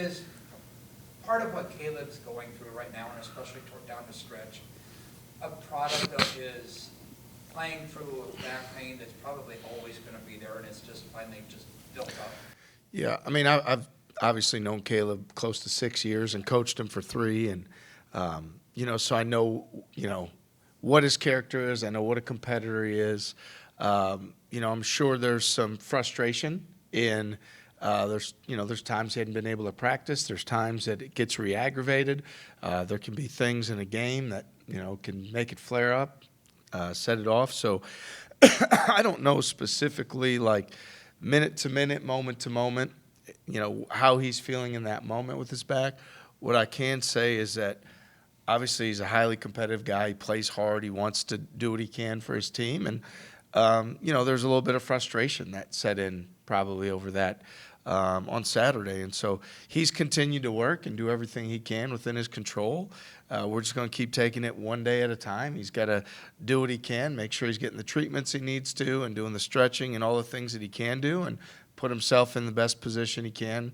is part of what Caleb's going through right now, and especially down the stretch, a product of his playing through back pain that's probably always going to be there, and it's just finally just built up. Yeah, I mean, I've obviously known Caleb close to 6 years and coached him for 3, and so I know what his character is. I know what a competitor he is. I'm sure there's some frustration in. There's times he hadn't been able to practice. There's times that it gets re-aggravated. There can be things in a game that can make it flare up, set it off. So I don't know specifically, like minute to minute, moment to moment, how he's feeling in that moment with his back. What I can say is that obviously he's a highly competitive guy. He plays hard. He wants to do what he can for his team. And, there's a little bit of frustration that set in probably over that on Saturday. And so he's continued to work and do everything he can within his control. We're just going to keep taking it one day at a time. He's got to do what he can, make sure he's getting the treatments he needs to and doing the stretching and all the things that he can do and put himself in the best position he can,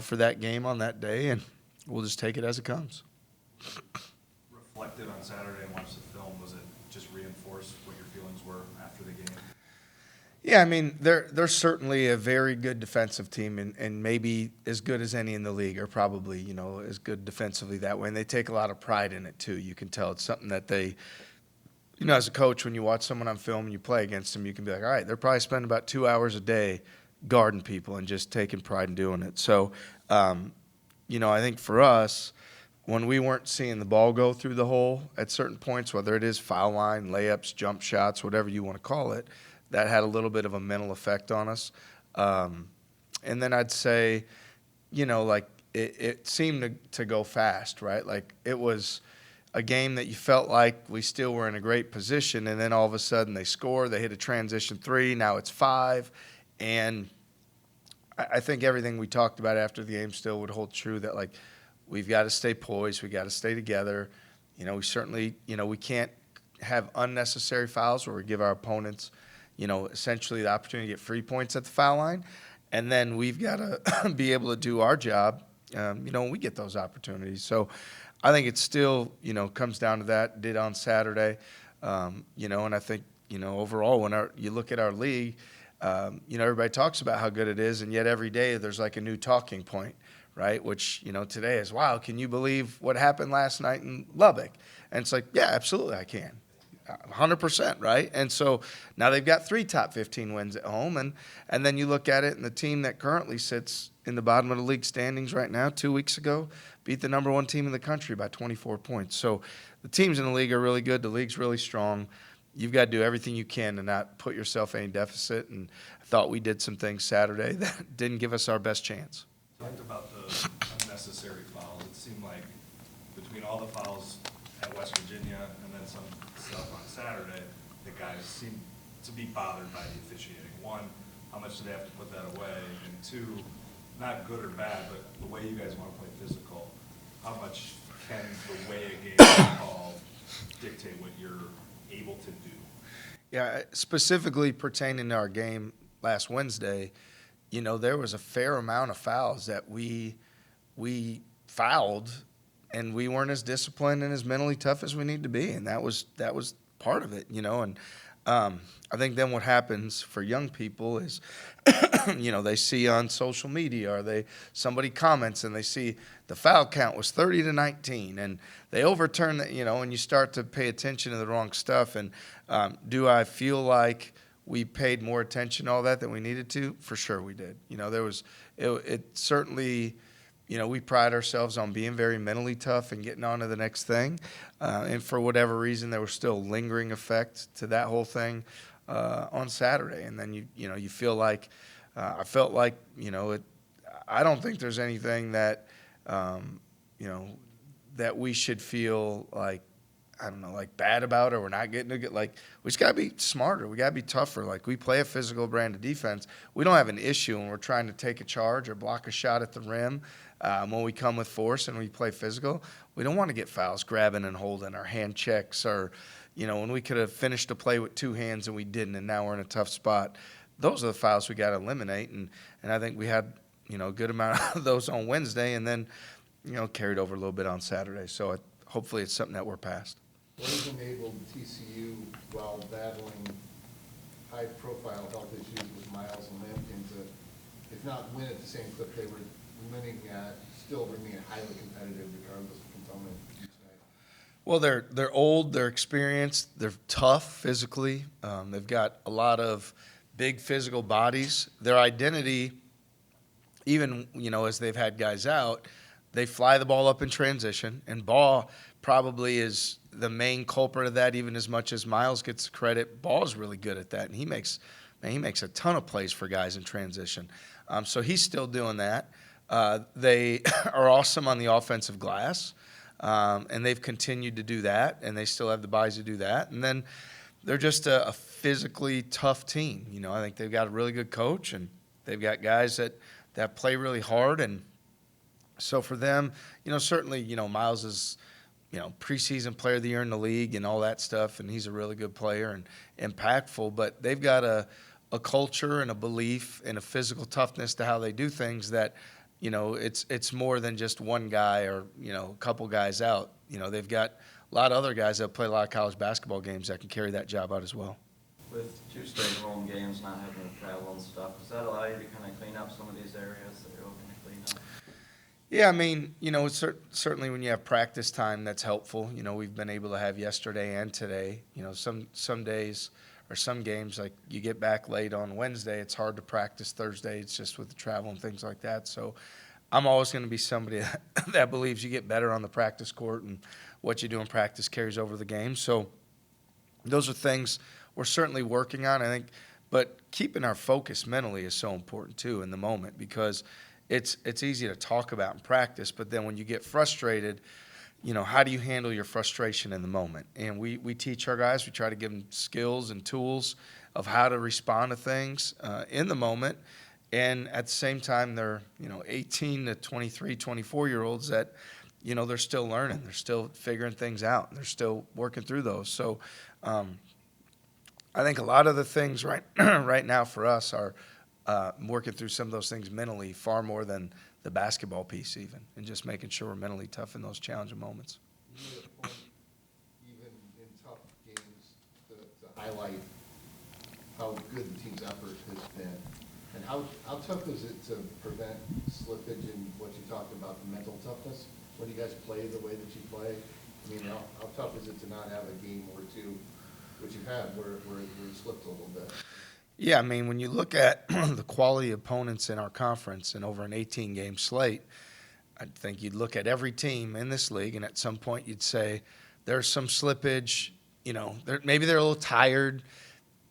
for that game on that day. And we'll just take it as it comes. Reflected on Saturday and watched the film, was it just reinforced what your feelings were after the game? Yeah, I mean, they're certainly a very good defensive team and maybe as good as any in the league, or probably, as good defensively that way. And they take a lot of pride in it, too. You can tell it's something that they, as a coach, when you watch someone on film and you play against them, you can be like, all right, they're probably spending about 2 hours a day guarding people and just taking pride in doing it. So, I think for us, when we weren't seeing the ball go through the hole at certain points, whether it is foul line, layups, jump shots, whatever you want to call it, that had a little bit of a mental effect on us. And then I'd say, it seemed to go fast, right? Like it was a game that you felt like we still were in a great position, and then all of a sudden they score, they hit a transition 3, now it's 5. And I think everything we talked about after the game still would hold true, that like we've got to stay poised, we got to stay together. We certainly, we can't have unnecessary fouls where we give our opponents essentially the opportunity to get free points at the foul line. And then we've got to be able to do our job, when we get those opportunities. So I think it still, comes down to that, did on Saturday. And I think, overall, when you look at our league, everybody talks about how good it is, and yet every day there's like a new talking point, right? Which, today is, wow, can you believe what happened last night in Lubbock? And it's like, yeah, absolutely I can. 100%, right? And so now they've got 3 top 15 wins at home, and then you look at it, and the team that currently sits in the bottom of the league standings right now, 2 weeks ago, beat the number 1 team in the country by 24 points. So the teams in the league are really good. The league's really strong. You've got to do everything you can to not put yourself in any deficit, and I thought we did some things Saturday that didn't give us our best chance. You talked about the unnecessary fouls. It seemed like between all the fouls at West Virginia and then some stuff on Saturday, the guys seemed to be bothered by the officiating. 1, how much do they have to put that away? And 2, not good or bad, but the way you guys want to play physical, how much can the way a game is called dictate what you're able to do? Yeah, specifically pertaining to our game last Wednesday, there was a fair amount of fouls that we fouled, and we weren't as disciplined and as mentally tough as we need to be, and that was part of it, And I think then what happens for young people is, they see on social media, or somebody comments and they see the foul count was 30-19, and they overturn that, and you start to pay attention to the wrong stuff. And do I feel like we paid more attention to all that than we needed to? For sure we did. It certainly. We pride ourselves on being very mentally tough and getting on to the next thing. And for whatever reason, there was still lingering effect to that whole thing on Saturday. And then you feel like I felt like I don't think there's anything that that we should feel like, I don't know, like bad about, or we're not getting to get, like, we just got to be smarter. We got to be tougher. Like, we play a physical brand of defense. We don't have an issue when we're trying to take a charge or block a shot at the rim. When we come with force and we play physical, we don't want to get fouls, grabbing and holding, or hand checks, or, when we could have finished a play with 2 hands and we didn't, and now we're in a tough spot. Those are the fouls we got to eliminate. And I think we had a good amount of those on Wednesday, and then, carried over a little bit on Saturday. So hopefully it's something that we're past. What has enabled TCU, while battling high-profile health issues with Miles and Lampkin, to, if not win at the same clip they were winning at, still remain highly competitive regardless of component each night? Well, they're old, they're experienced, they're tough physically. They've got a lot of big physical bodies. Their identity, even as they've had guys out, they fly the ball up in transition, and Ball probably is the main culprit of that, even as much as Miles gets credit. Ball's really good at that, and he makes a ton of plays for guys in transition. So he's still doing that. They are awesome on the offensive glass, and they've continued to do that, and they still have the bodies to do that. And then they're just a physically tough team. I think they've got a really good coach, and they've got guys that play really hard. And so for them, certainly, Miles is, preseason player of the year in the league and all that stuff, and he's a really good player and impactful. But they've got a culture and a belief and a physical toughness to how they do things that, it's more than just one guy or, a couple guys out. They've got a lot of other guys that play a lot of college basketball games that can carry that job out as well. With 2 straight home games, not having to travel and stuff, does that allow you to kind of clean up some of these areas that you're looking to clean up? Yeah, I mean, it's certainly when you have practice time, that's helpful. We've been able to have yesterday and today. Some days or some games, like you get back late on Wednesday, it's hard to practice Thursday. It's just with the travel and things like that. So I'm always going to be somebody that believes you get better on the practice court, and what you do in practice carries over the game. So those are things we're certainly working on, I think. But keeping our focus mentally is so important, too, in the moment, because it's easy to talk about in practice, but then when you get frustrated, how do you handle your frustration in the moment? And we teach our guys, we try to give them skills and tools of how to respond to things in the moment. And at the same time, they're, 18 to 23, 24-year-olds that, they're still learning. They're still figuring things out. They're still working through those. So I think a lot of the things right now for us are working through some of those things mentally far more than the basketball piece even, and just making sure we're mentally tough in those challenging moments. You made a point, even in tough games, to highlight how good the team's effort has been. And how tough is it to prevent slippage in what you talked about, the mental toughness, when you guys play the way that you play? I mean, how tough is it to not have a game or two, which you've had, where you slipped a little bit? Yeah, I mean, when you look at the quality of opponents in our conference and over an 18-game slate, I think you'd look at every team in this league, and at some point you'd say there's some slippage. Maybe they're a little tired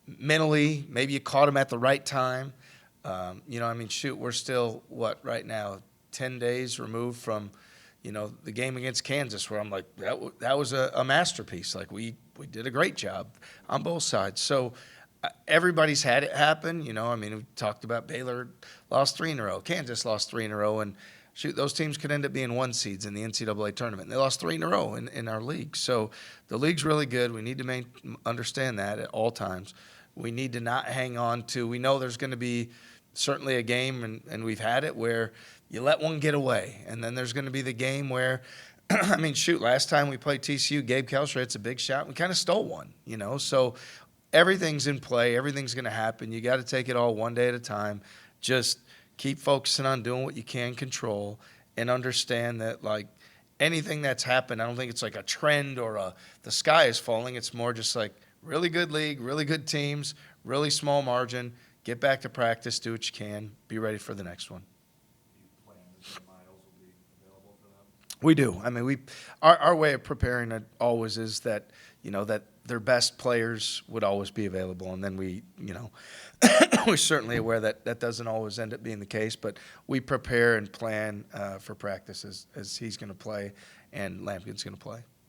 mentally. Maybe you caught them at the right time. We're still, right now, 10 days removed from, the game against Kansas, where I'm like, that was a masterpiece. Like, we did a great job on both sides. So everybody's had it happen. We talked about Baylor lost 3 in a row. Kansas lost 3 in a row. And those teams could end up being 1 seeds in the NCAA tournament. They lost 3 in a row in our league. So the league's really good. We need to understand that at all times. We need to not hang on to, we know there's going to be certainly a game, and we've had it, where you let one get away. And then there's going to be the game where, last time we played TCU, Gabe Kelsher hits a big shot, and we kind of stole one, So everything's in play. Everything's going to happen. You got to take it all one day at a time. Just keep focusing on doing what you can control, and understand that, like, anything that's happened, I don't think it's like a trend or the sky is falling. It's more just like really good league, really good teams, really small margin. Get back to practice, do what you can, be ready for the next one. Do you plan that Miles will be available for them? We do. Our way of preparing it always is that, that their best players would always be available. And then we're certainly aware that doesn't always end up being the case, but we prepare and plan for practice as he's going to play and Lampkin's going to play.